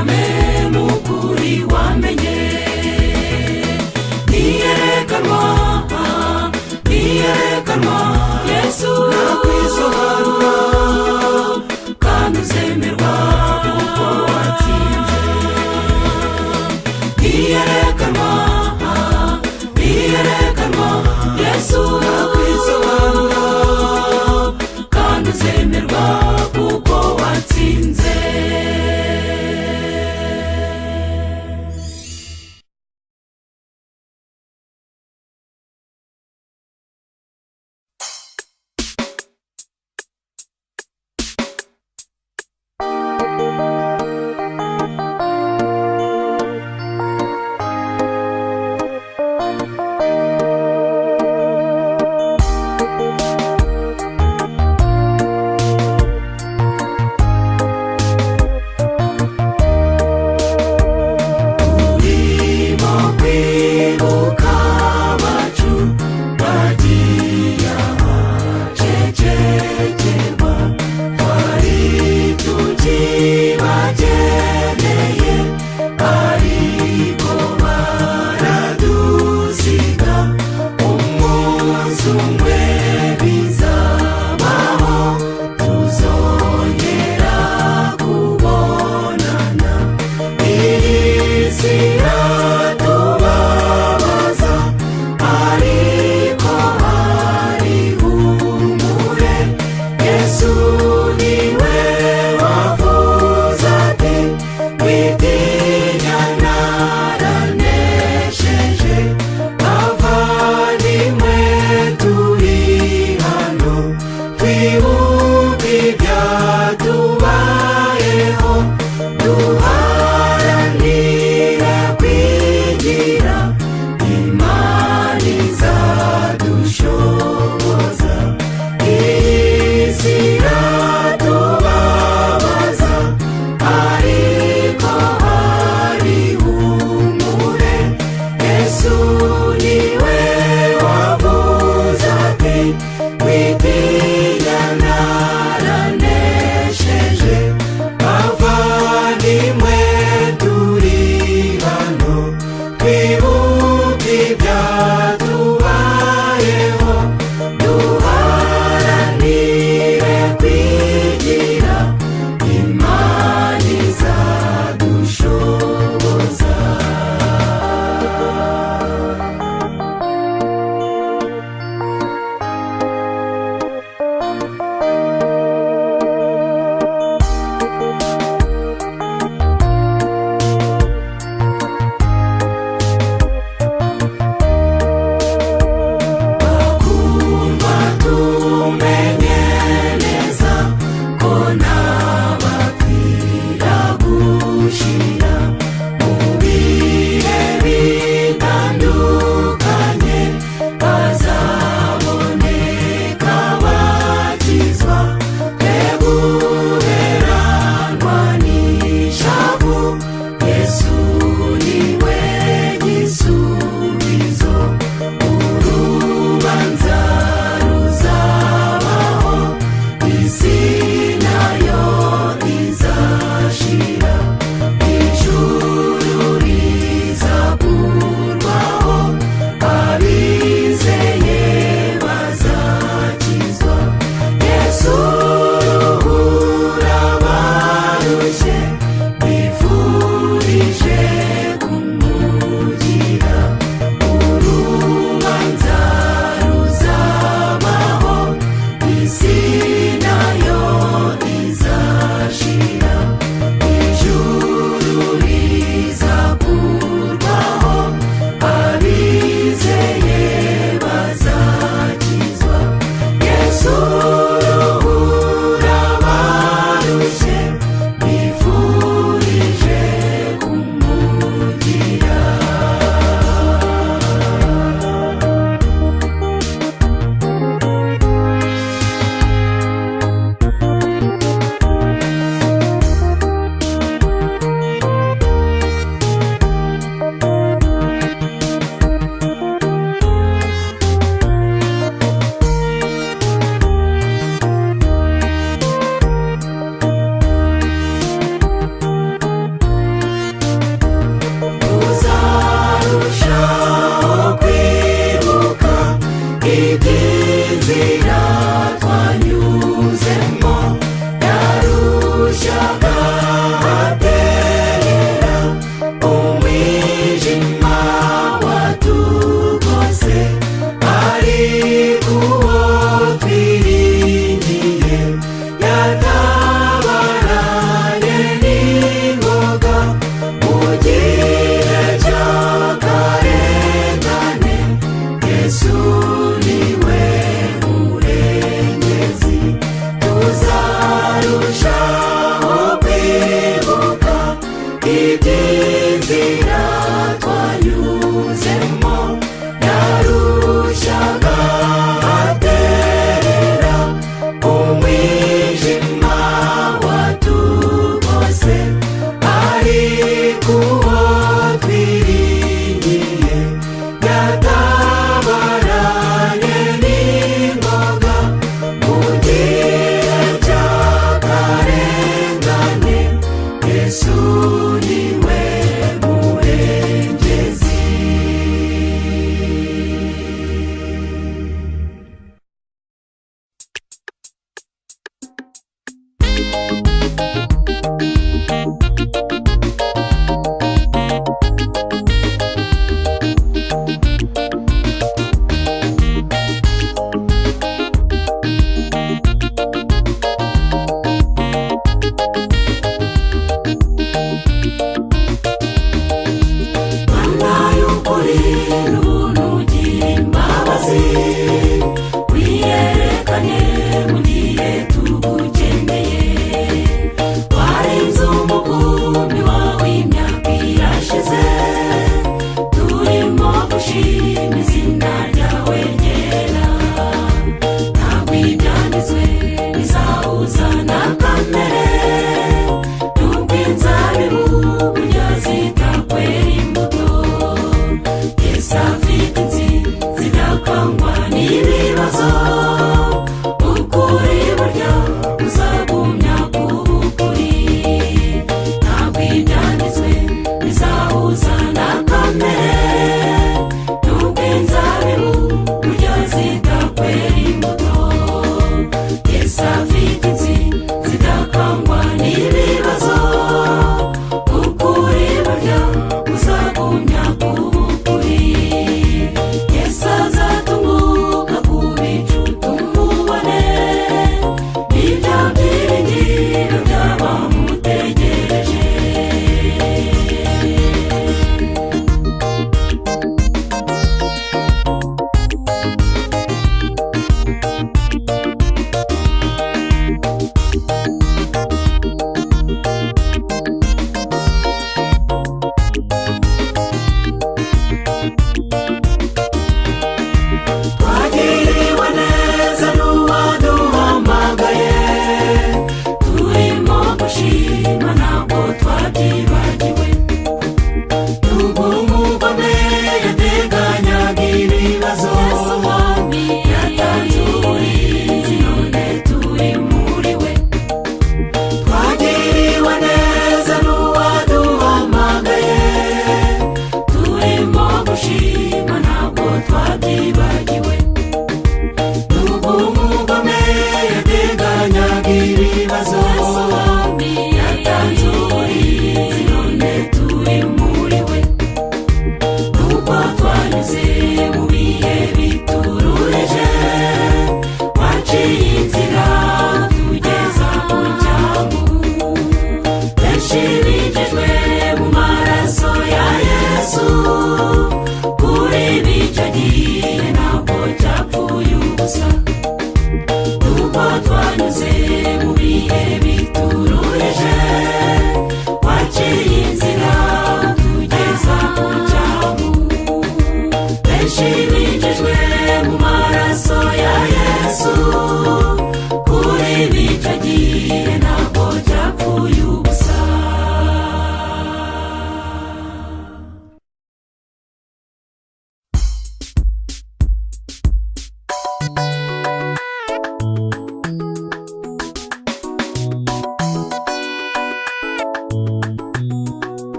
dupfukame mu kuri wamenye. Niyerekanwa Yesu nakwisobanura, kandi uzemerwa kuko watsinze. Niyerekanwa Yesu nakwisobanura, kandi uzemerwa kuko watsinze.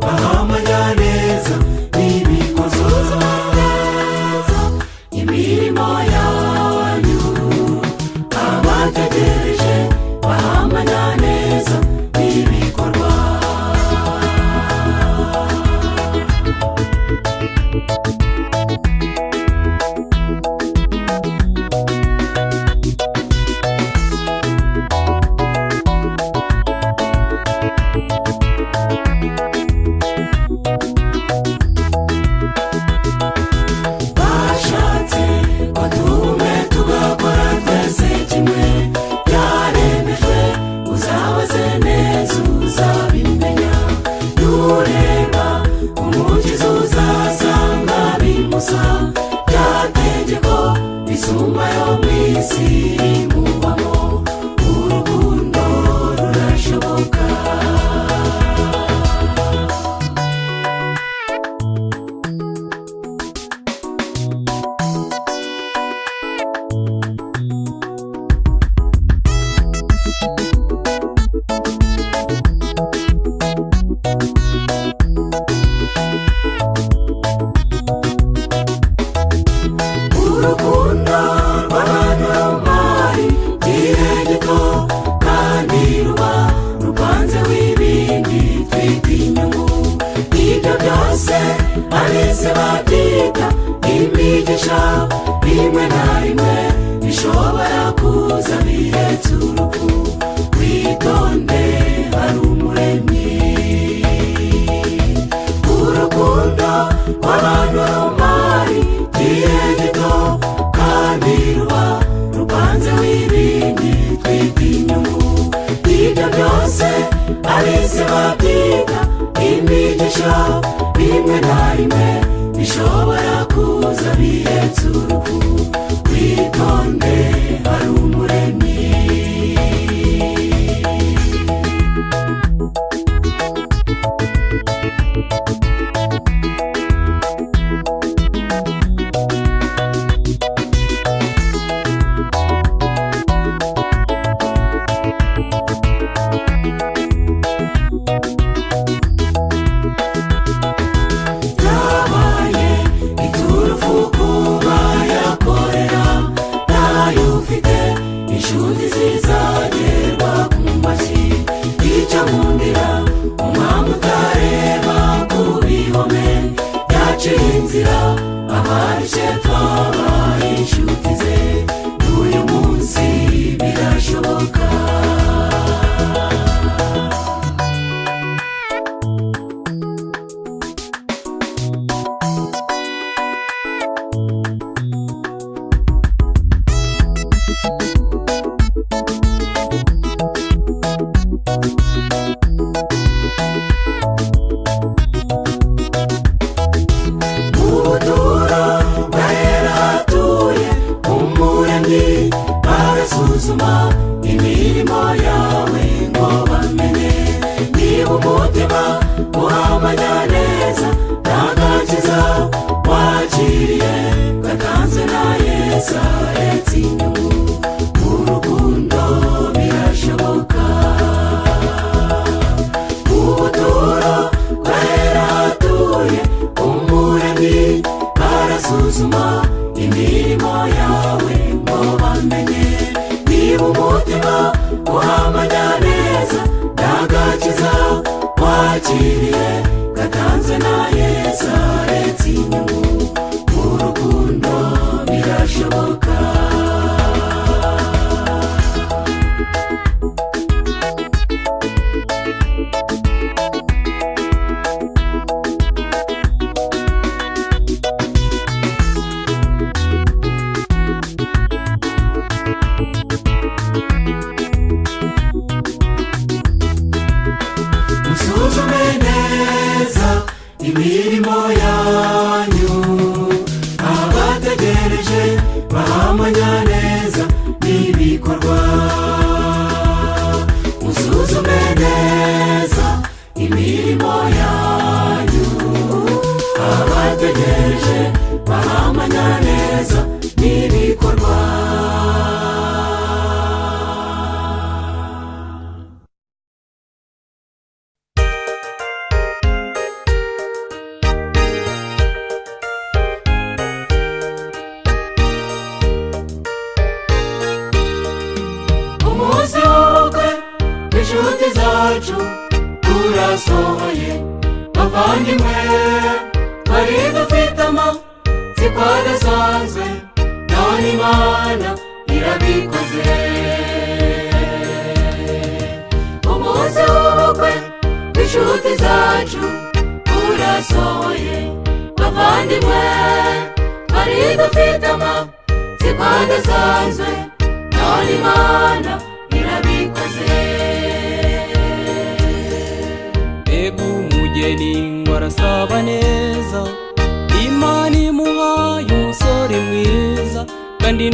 bahamanya neza n'ibikorwa imirimo yanyu, abategereje bahamanya neza n'ibikorwa. Bashatse batume tugakora twese kimwe, byaremejwe uzabaze neza uzabimenya. Nureba umukiza uzasanga bimusa, rya tegeko risumba yo mw'isi mubamo, urukundo rurashoboka. Urukundo rw'abantu igihe gito kandi ruba rupanzeho ibindi twita inyungu. Ibyo byose abese babyita imigisha, rimwe na rimwe bishobora kuza bihetse urupfu. Witonde hari umuremyi. Urukundo rw'abantu igihe gito kandi ruba rupanzeho ibindi twita inyungu. Ibyo byose abese babyita imigisha, rimwe na rimwe bishobora kuza bihetse urupfu. Witonde hari umuremyi. Yabaye iturufu kuba yakorera, nayo ufite inshuti zizagerwa ku mashyi. Icyo nkundira umwami utareba ku bihome, yaciye inzira abarishe twabaye inshuti ze. N'uyu munsi birashoboka. Ubuturo bwahera hatuye umuremyi, barasuzuma imirimo yawe ngo bamenye niba umutima uhamanya neza n'agakiza wakiriye gatanzwe na Yesu ahetse inyungu. Urukundo birashoboka. Ubuturo bwahera hatuye umuremyi, barasuzuma imirimo yawe ngo bamenye niba umutima uhamanya neza n'agakiza wakiriye gatanzwe na Yesu ahetse inyungu. Urukundo birashoboka. Musuzume neza imirimo yanyu, abategereje bahamanya neza n'ibikorwa. Musuzume neza imirimo yanyu, abategereje bahamanya neza n'ibikorwa. birasohoye bavandimwe, twari dufite amatsiko adasanzwe, none Imana irabikoze. Umunsi w'ubukwe w'inshuti zacu urasohoye bavandimwe, twari dufite amatsiko adasanzwe, none Imana irabikoze. Mbega umugeni ngo arasaba neza, Imana imuhaye umusore mwiza kandi